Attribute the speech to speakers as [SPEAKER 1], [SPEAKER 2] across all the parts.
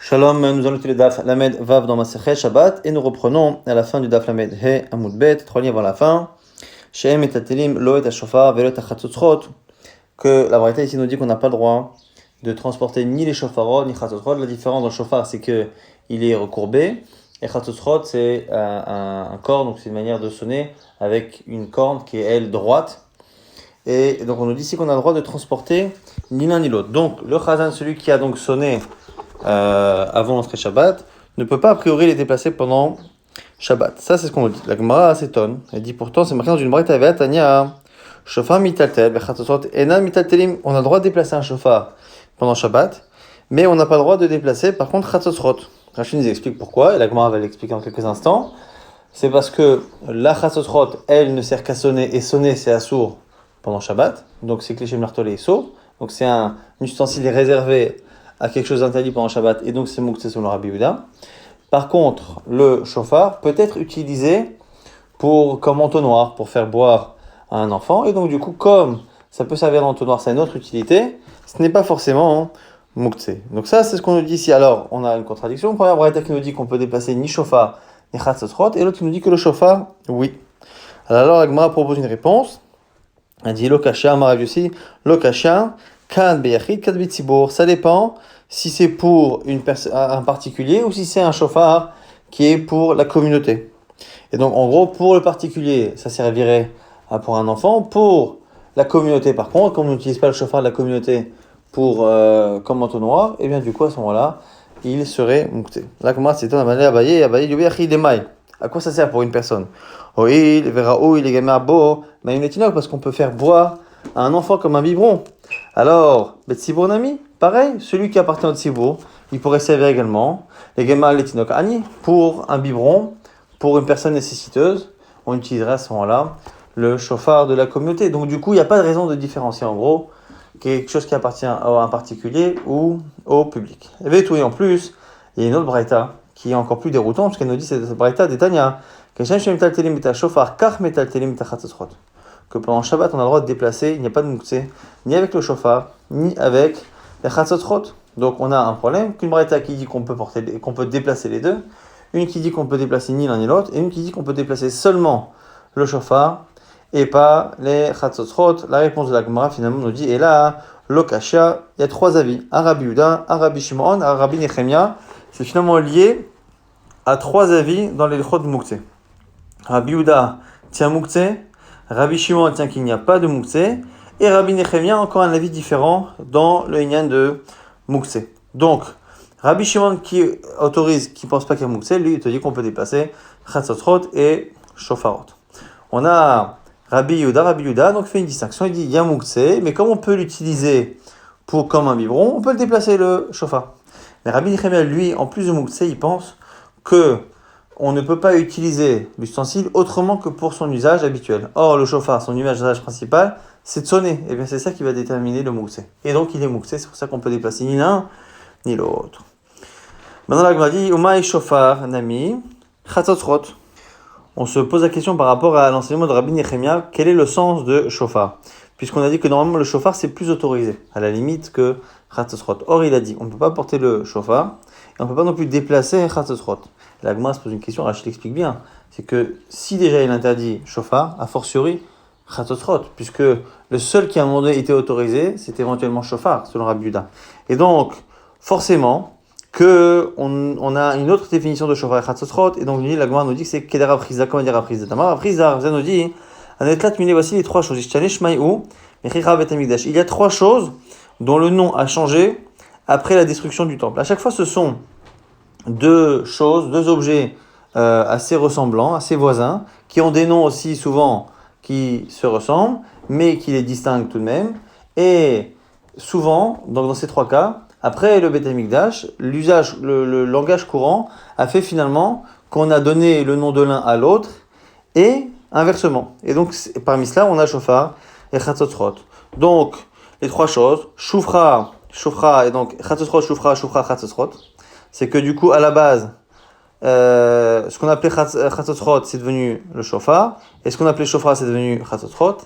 [SPEAKER 1] Shalom, nous allons étudier le Daf Lamed Vav dans Masechet Shabbat et nous reprenons à la fin du Daf Lamed He Amud Bet, 3 lignes avant la fin. Shehem et Tatelim Lo et Shofar Velo et Chatzotzrot, que la Braïta ici nous dit qu'on n'a pas le droit de transporter ni les shofarot ni Chatzotzrot. La différence dans le shofar c'est que il est recourbé et Chatzotzrot c'est un corps, donc c'est une manière de sonner avec une corne qui est elle droite. Et donc on nous dit ici qu'on a le droit de transporter ni l'un ni l'autre. Donc le Chazan, celui qui a donc sonné avant l'entrée Shabbat, ne peut pas a priori les déplacer pendant Shabbat. Ça c'est ce qu'on nous dit. La Gemara s'étonne. Elle dit pourtant c'est marqué dans une braïta Ve'at Tanya Shofar mitaltel v'chatzotzrot ena mitaltelim. On a le droit de déplacer un shofar pendant Shabbat, mais on n'a pas le droit de déplacer par contre chatzotzrot. Rachid nous explique pourquoi, et la Gemara va l'expliquer en quelques instants. C'est parce que la chatzotzrot, elle ne sert qu'à sonner, et sonner c'est assour pendant Shabbat, donc c'est cliché martolé et saut, donc c'est un ustensile réservé à quelque chose d'interdit pendant Shabbat, et donc c'est mouktsé selon le Rabbi Yehuda. Par contre, le shofar peut être utilisé comme entonnoir, pour faire boire à un enfant, et donc du coup, comme ça peut servir d'entonnoir, ça a une autre utilité, ce n'est pas forcément mouktsé. Donc ça, c'est ce qu'on nous dit ici. Alors, on a une contradiction. Première braïta qui nous dit qu'on peut déplacer ni shofar, ni chatzotzrot, et l'autre qui nous dit que le shofar, oui. Alors la Gemara propose une réponse. Elle dit Lokasha, Marav aussi, Lokasha, Kan Beyachid, Kan Bitzibour. Ça dépend si c'est pour un particulier ou si c'est un shofar qui est pour la communauté. Et donc en gros, pour le particulier, ça servirait pour un enfant. Pour la communauté, par contre, comme on n'utilise pas le shofar de la communauté comme entonnoir, et bien du coup à ce moment-là, il serait moukté. Là, comment c'est un Abaye, à quoi ça sert pour une personne? Parce qu'on peut faire boire à un enfant comme un biberon. Alors, Betsibour Nami, pareil, celui qui appartient au Tsibour, il pourrait servir également. Les Gemar Letinok Ani, pour un biberon, pour une personne nécessiteuse, on utiliserait à ce moment-là le shofar de la communauté. Donc du coup, il n'y a pas de raison de différencier en gros quelque chose qui appartient à un particulier ou au public. Et tout, et en plus, il y a une autre braïta qui est encore plus déroutante, parce qu'elle nous dit cette braïta d'Etania, que pendant Shabbat, on a le droit de déplacer, il n'y a pas de mouktsé, ni avec le shofar, ni avec les chatzotzrot. Donc on a un problème, qu'une braïta qui dit qu'on peut déplacer les deux, une qui dit qu'on peut déplacer ni l'un ni l'autre, et une qui dit qu'on peut déplacer seulement le shofar, et pas les chatzotzrot. La réponse de la Gemara finalement nous dit, et là, Lokasha, il y a trois avis, un Rabbi Yehuda, un Rabbi Shimon, un Rabbi Nechemia. C'est finalement lié à trois avis dans les Lechot de mouktsé. Rabbi Yehuda tient mouktsé, Rabbi Shimon tient qu'il n'y a pas de mouktsé, et Rabbi Nechemia encore un avis différent dans le inyan de mouktsé. Donc, Rabbi Shimon qui autorise, qui pense pas qu'il y a mouktsé, lui il te dit qu'on peut déplacer chatzotzrot et shofarot. On a Rabbi Yehuda, donc fait une distinction, il dit il y a mouktsé, mais comme on peut l'utiliser comme un biberon, on peut le déplacer le shofar. Mais Rabbi Nechemia, lui, en plus de mouktsé, il pense que on ne peut pas utiliser l'ustensile autrement que pour son usage habituel. Or, le shofar, son usage principal, c'est de sonner. Et bien, c'est ça qui va déterminer le mouktsé. Et donc, il est mouktsé, c'est pour ça qu'on peut déplacer ni l'un ni l'autre. Maintenant, la Gemara dit Umay shofar nami chatzotzrot. On se pose la question par rapport à l'enseignement de Rabbi Nechemia, quel est le sens de shofar? Puisqu'on a dit que normalement le shofar c'est plus autorisé, à la limite que chatzotzrot. Or il a dit, on ne peut pas porter le shofar, et on ne peut pas non plus déplacer chatzotzrot. La Gemara se pose une question, Rachid l'explique bien, c'est que si déjà il interdit shofar, a fortiori chatzotzrot, puisque le seul qui à un moment donné était autorisé, c'était éventuellement shofar, selon Rabbi Yehuda. Et donc, forcément, on a une autre définition de shofar et chatzotzrot, et donc la Gemara nous dit que c'est kedera prizda, comment dire prizda tamar. Prizda nous dit, voici les trois choses. Il y a trois choses dont le nom a changé après la destruction du temple. À chaque fois, ce sont deux objets assez ressemblants, assez voisins, qui ont des noms aussi souvent qui se ressemblent, mais qui les distinguent tout de même. Et souvent, donc dans ces trois cas, après le Beth Amikdash, le langage courant a fait finalement qu'on a donné le nom de l'un à l'autre et inversement. Et donc parmi cela, on a shofar et chatzotzrot. Donc les trois choses, shufra et donc chatzotzrot, shufra, chatzotzrot. C'est que du coup à la base, ce qu'on appelait chatzotzrot c'est devenu le shofar, et ce qu'on appelait shofra c'est devenu chatzotzrot.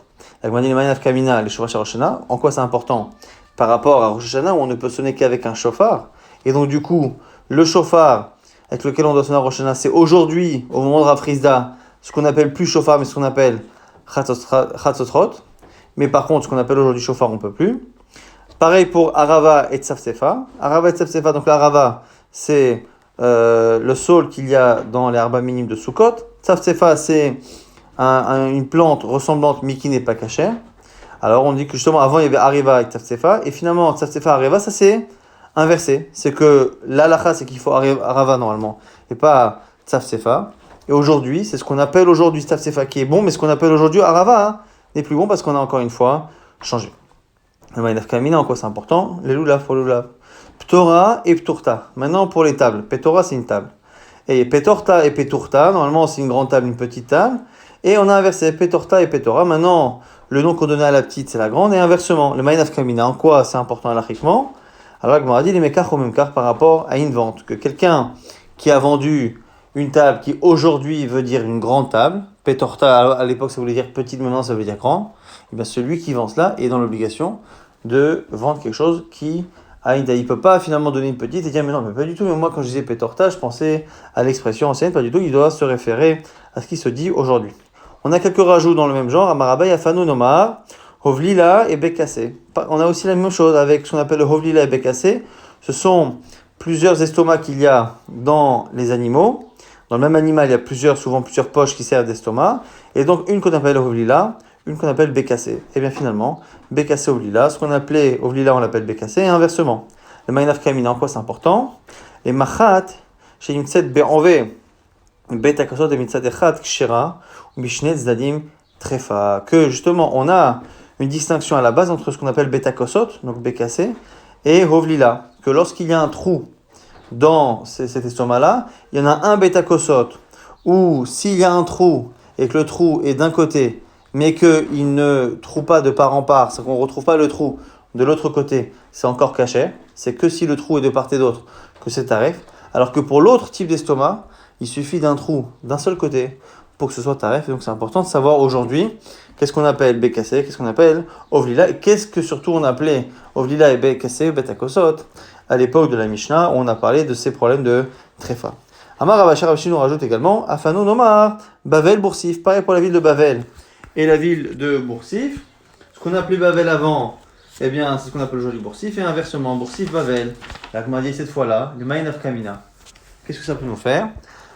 [SPEAKER 1] Avec Mani Manaf Kamina, les shofar Rosh Hashanah. En quoi c'est important? Par rapport à Rosh Hashanah où on ne peut sonner qu'avec un shofar, et donc du coup le shofar avec lequel on doit sonner Rosh Hashanah, c'est aujourd'hui, au moment de Rav Frizda, ce qu'on appelle plus shofar, mais ce qu'on appelle chatzotrot. Mais par contre, ce qu'on appelle aujourd'hui shofar, on ne peut plus. Pareil pour Arava et Tzaftefa. Arava et Tzaftefa, donc l'Arava, c'est le saule qu'il y a dans les arbas minimes de Sukkot. Tzaftefa, c'est une plante ressemblante, mais qui n'est pas cachée. Alors on dit que justement, avant, il y avait Ariva et Tzaftefa. Et finalement, Tzaftefa, Ariva, ça c'est inversé. C'est que l'alacha, c'est qu'il faut Arava normalement, et pas Tzaftefa. Et aujourd'hui, c'est ce qu'on appelle aujourd'hui Tzaftefa qui est bon, mais ce qu'on appelle aujourd'hui Arava n'est plus bon parce qu'on a encore une fois changé. Le Ma'inaf Kamina, en quoi c'est important? Les lulav pour le lulav. Ptora et Pturta. Maintenant pour les tables. Petora, c'est une table. Et Petorta et Peturta, normalement c'est une grande table, une petite table. Et on a inversé Petorta et Petora. Maintenant, le nom qu'on donnait à la petite, c'est la grande, et inversement. Le Ma'inaf Kamina, en quoi c'est important halachiquement? Alors, il m'a dit les mekach au memkar par rapport à une vente. Que quelqu'un qui a vendu une table qui aujourd'hui veut dire une grande table, Petorta à l'époque ça voulait dire petite, maintenant ça veut dire grand, et bien celui qui vend cela est dans l'obligation de vendre quelque chose qui a une taille. Il ne peut pas finalement donner une petite et dire mais non, mais pas du tout. Mais moi quand je disais Petorta, je pensais à l'expression ancienne, pas du tout. Il doit se référer à ce qui se dit aujourd'hui. On a quelques rajouts dans le même genre. Amarabay, Afano, Nomar. Hovlila et Bekassé. On a aussi la même chose avec ce qu'on appelle le Hovlila et Bekassé. Ce sont plusieurs estomacs qu'il y a dans les animaux. Dans le même animal, il y a souvent plusieurs poches qui servent d'estomac. Et donc, une qu'on appelle Hovlila, une qu'on appelle Bekassé. Et bien finalement, Bekassé, Hovlila, ce qu'on appelait Hovlila, on l'appelle Bekassé, et inversement. Le Ma'inaf Kamina, en quoi c'est important? Les Machat, chez Imtset Be'enve, Betakosot et Mitzat Echat, Kshera, Mishnet Zdadim, Trefa. Que justement, on a une distinction à la base entre ce qu'on appelle Betakosot, donc Bekassé, et Hovlila. Que lorsqu'il y a un trou dans cet estomac-là, il y en a un Betakosot, où s'il y a un trou, et que le trou est d'un côté, mais qu'il ne trouve pas de part en part, c'est qu'on ne retrouve pas le trou de l'autre côté, c'est encore caché, c'est que si le trou est de part et d'autre que c'est taref, alors que pour l'autre type d'estomac, il suffit d'un trou d'un seul côté pour que ce soit taref, et donc c'est important de savoir aujourd'hui qu'est-ce qu'on appelle Bekassé, qu'est-ce qu'on appelle Ovlila, et qu'est-ce que surtout on appelait Ovlila et Bekassé, Betakosot, à l'époque de la Mishnah, où on a parlé de ces problèmes de Trefa. Amar Rabashar Rashi nous rajoute également Afano Nomar, Bavel Boursif, pareil pour la ville de Bavel et la ville de Boursif. Ce qu'on appelait Bavel avant, eh bien, c'est ce qu'on appelle aujourd'hui Boursif, et inversement, Boursif, Bavel. Là, comme on a dit cette fois-là, le Ma'inaf Kamina. Qu'est-ce que ça peut nous faire?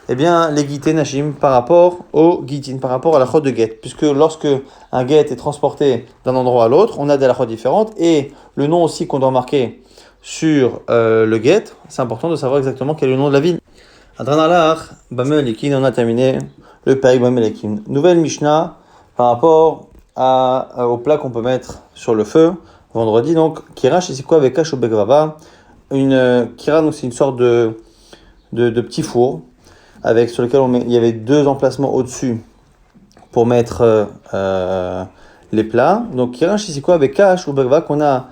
[SPEAKER 1] Eh bien, les guités Nashim par rapport au guitin, par rapport à la chod de guet. Puisque lorsque un guet est transporté d'un endroit à l'autre, on a des lachotes différentes, et le nom aussi qu'on doit marquer sur le guet, c'est important de savoir exactement quel est le nom de la ville. Adranalach, Bamelekin, on a terminé le Péril Bamelekin. Nouvelle Mishnah par rapport au plat qu'on peut mettre sur le feu vendredi. Donc, Kira, c'est quoi avec Kash ou Begvava? Une Kira, donc c'est une sorte de petit four sur lequel il y avait deux emplacements au-dessus pour mettre les plats. Donc, Kira, c'est quoi avec Kash ou Begvava qu'on a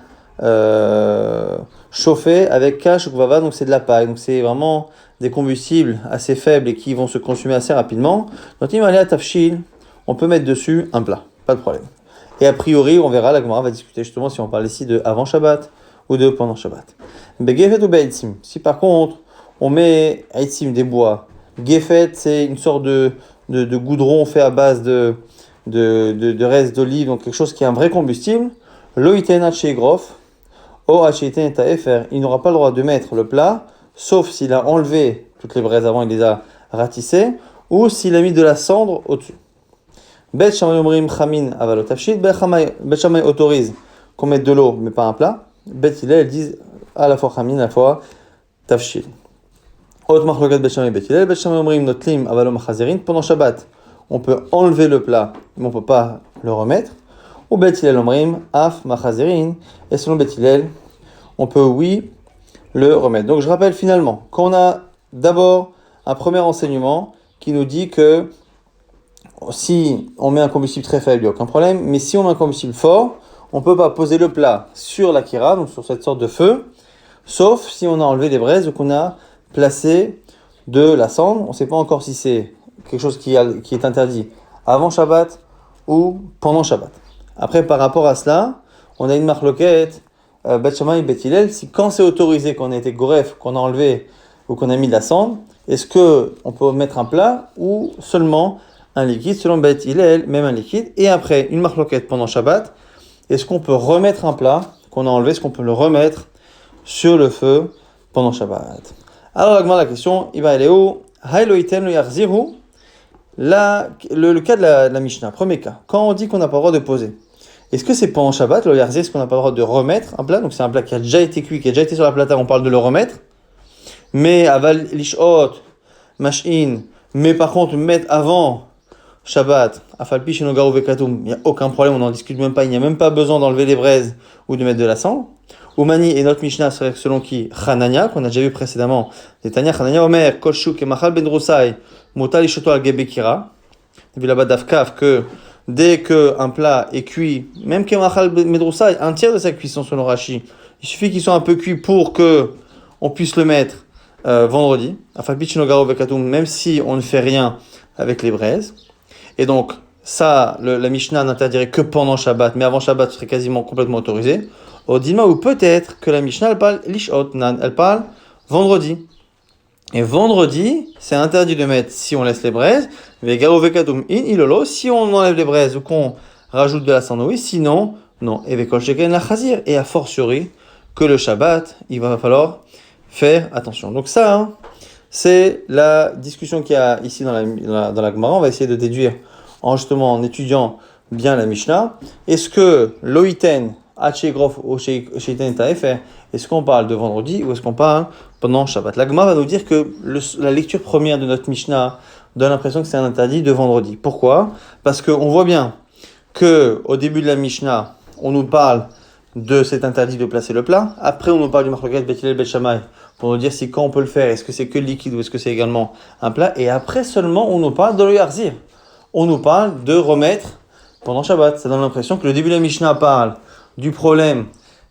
[SPEAKER 1] chauffé avec Kash ou Begvava, donc c'est de la paille. Donc, c'est vraiment des combustibles assez faibles et qui vont se consumer assez rapidement. Donc, il va aller à Tafshil, on peut mettre dessus un plat, pas de problème. Et a priori, on verra, la Gemara va discuter justement si on parle ici de avant Shabbat ou de pendant Shabbat. Begefet ou Be'etzim. Si par contre, on met Eitzim des bois, Gefet, c'est une sorte de goudron fait à base de restes d'olive, donc quelque chose qui est un vrai combustible. Loïten Hachegrof, O Hacheiten Taefer, il n'aura pas le droit de mettre le plat, sauf s'il a enlevé toutes les braises avant, il les a ratissées, ou s'il a mis de la cendre au-dessus. Bet Shammai Omrim Chamin Avalot Tafshit, Bet Shammai autorise qu'on mette de l'eau, mais pas un plat. Bet Hillel, elles disent à la fois Chamin, à la fois Tafshit. Ot Machlokat Bet Shammai Bet Hillel, Bet Shammai Omrim Notlim Avalot Machazerin. Pendant Shabbat, on peut enlever le plat, mais on ne peut pas le remettre. Ou Bet Hillel Omrim Af Machazerin. Et selon Bet Hillel, on peut, oui, le remettre. Donc je rappelle finalement qu'on a d'abord un premier enseignement qui nous dit que si on met un combustible très faible, il n'y a aucun problème, mais si on met un combustible fort, on ne peut pas poser le plat sur la kira, donc sur cette sorte de feu, sauf si on a enlevé des braises ou qu'on a placé de la cendre. On ne sait pas encore si c'est quelque chose qui est interdit avant Shabbat ou pendant Shabbat. Après, par rapport à cela, on a une marloquette, Bet Shammai, Bet Hillel, si quand c'est autorisé, qu'on a été goref, qu'on a enlevé ou qu'on a mis de la cendre, est-ce qu'on peut mettre un plat ou seulement un liquide? Selon Beit Hillel, même un liquide. Et après, une marloquette pendant Shabbat, est-ce qu'on peut remettre un plat qu'on a enlevé, est-ce qu'on peut le remettre sur le feu pendant Shabbat? Alors, la question, il va aller où? Le cas de la Mishnah, premier cas. Quand on dit qu'on n'a pas le droit de poser, est-ce que c'est pendant Shabbat, le yarzir, est-ce qu'on n'a pas le droit de remettre un plat? Donc c'est un plat qui a déjà été cuit, qui a déjà été sur la plata, on parle de le remettre. Mais aval lishot, mashin, mais par contre mettre avant Shabbat, afalpi shenogaru vekatum, il n'y a aucun problème, on n'en discute même pas, il n'y a même pas besoin d'enlever les braises ou de mettre de la cendre. Oumani et notre Mishnah serait selon qui? Hanania, qu'on a déjà vu précédemment. Tanya Hanania Omer, Kol Shuk et Machal Ben Roussaï, Mota Lishoto al Gebekira. Et puis là-bas d'Afkaf que dès qu'un plat est cuit, même Kemachal Ben Roussaï, un tiers de sa cuisson selon Rashi, il suffit qu'il soit un peu cuit pour que on puisse le mettre vendredi. Même si on ne fait rien avec les braises. Et donc, ça, la Mishnah n'interdirait que pendant Shabbat, mais avant Shabbat, ce serait quasiment complètement autorisé. Au Dilma, ou peut-être que la Mishnah, elle parle Lishot, elle parle vendredi. Et vendredi, c'est interdit de mettre si on laisse les braises, si on enlève les braises ou qu'on rajoute de la cendre, oui, sinon, non. Et a fortiori que le Shabbat, il va falloir faire attention. Donc ça, hein, c'est la discussion qu'il y a ici dans la Gemara. On va essayer de déduire en étudiant bien la Mishnah. Est-ce que l'oïten, Hachegrof ou Sheiten Taefer, est-ce qu'on parle de vendredi ou est-ce qu'on parle pendant Shabbat? La Gemara va nous dire que la lecture première de notre Mishnah donne l'impression que c'est un interdit de vendredi. Pourquoi? Parce qu'on voit bien qu'au début de la Mishnah, on nous parle de cet interdit de placer le plat. Après, on nous parle du Marloquet Beit Hillel Beit Shammai pour nous dire si quand on peut le faire, est-ce que c'est que liquide ou est-ce que c'est également un plat. Et après seulement, on nous parle de le yarzir. On nous parle de remettre pendant Shabbat. Ça donne l'impression que le début de la Mishnah parle du problème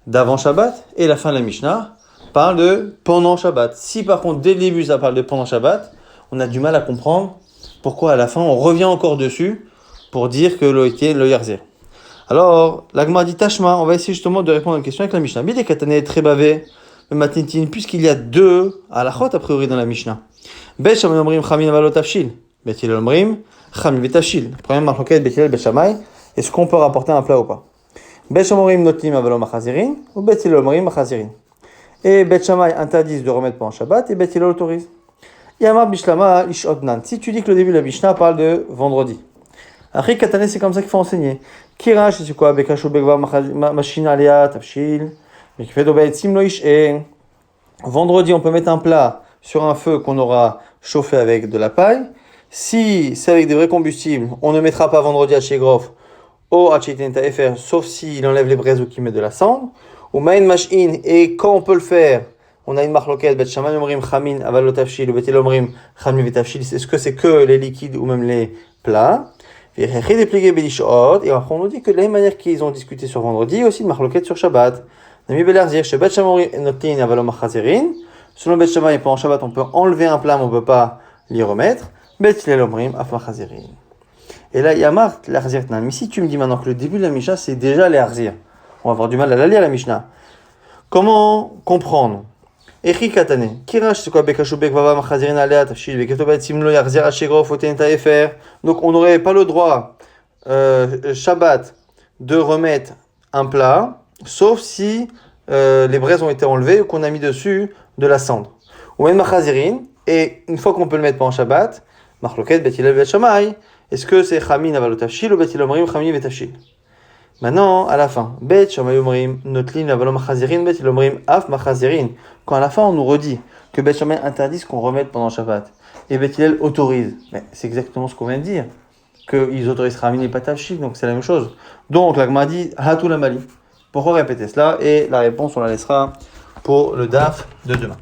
[SPEAKER 1] d'avant Shabbat et la fin de la Mishnah parle de pendant Shabbat. Si par contre dès le début ça parle de pendant Shabbat, on a du mal à comprendre pourquoi à la fin on revient encore dessus pour dire que le yarzir. Alors, l'Agma dit Tashma, on va essayer justement de répondre à la question avec la Mishnah. Bidé Katane très bavé, le matinitin, puisqu'il y a deux halachot a priori dans la Mishnah. Bet Shammai omrim chamin avalot tafshil, Bet Hillel omrim chamin vetafshil. Premier marloquet Bet Hillel Bet Shammai, est-ce qu'on peut rapporter un plat ou pas? Bet Shammai omrim notlim avalot machazirin, ou Bet Hillel omrim machazirin. Et Bet Shammai interdisent de remettre pendant Shabbat, et Bet Hillel autorise. Yamar bishlama ish odnan. Si tu dis que le début de la Mishnah parle de vendredi. Après Katane, c'est comme ça qu'il faut enseigner. Kirash, c'est quoi? Bekashu begva machine alia tafshil. Mais qui fait d'obéit simloish et vendredi, on peut mettre un plat sur un feu qu'on aura chauffé avec de la paille. Si c'est avec des vrais combustibles, on ne mettra pas vendredi à Shegrof au Hachitenta FR, sauf s'il enlève les braises ou qu'il met de la cendre. Ou main mashin, et quand on peut le faire, on a une marloquette, Bet Shammai omrim chamin aval lo tafshil, ou Bet Hillel omrim chamin vetafshil. Est-ce que c'est que les liquides ou même les plats? Et après on nous dit que de la même manière qu'ils ont discuté sur vendredi, aussi de marloquette sur Shabbat. Selon Bet Shammai, pendant Shabbat, on peut enlever un plat, mais on ne peut pas l'y remettre. Bet Hillel omrim af machazirin. Et là, il y a marque l'arzir. Mais si tu me dis maintenant que le début de la Mishnah, c'est déjà l'arzir, on va avoir du mal à la lire, la Mishnah. Comment comprendre? Echi katane. Kirash, c'est quoi? Bekashu bekvava machazirin alea tafshil beketobet simlo yarzir ashegrof oten taefer. Donc, on n'aurait pas le droit, Shabbat, de remettre un plat, sauf si les braises ont été enlevées ou qu'on a mis dessus de la cendre. Ou même machazirin. Et une fois qu'on peut le mettre pendant Shabbat, marloquet Bet Hillel Bet Shammai, est-ce que c'est chamin aval lo tafshil ou Bet Hillel omrim chamin vetafshil? Maintenant, à la fin, Bet Shammai omrim notlin aval lo machazirin, Bet Hillel omrim af machazirin. Quand à la fin on nous redit que Bet Shammai interdit qu'on remette pendant Shabbat et Bet Hillel autorise, mais c'est exactement ce qu'on vient de dire, qu'ils autorisent chamin et pas tafshil, donc c'est la même chose. Donc la Gemara dit hatou la mali. Pourquoi répéter cela? Et la réponse on la laissera pour le daf de demain.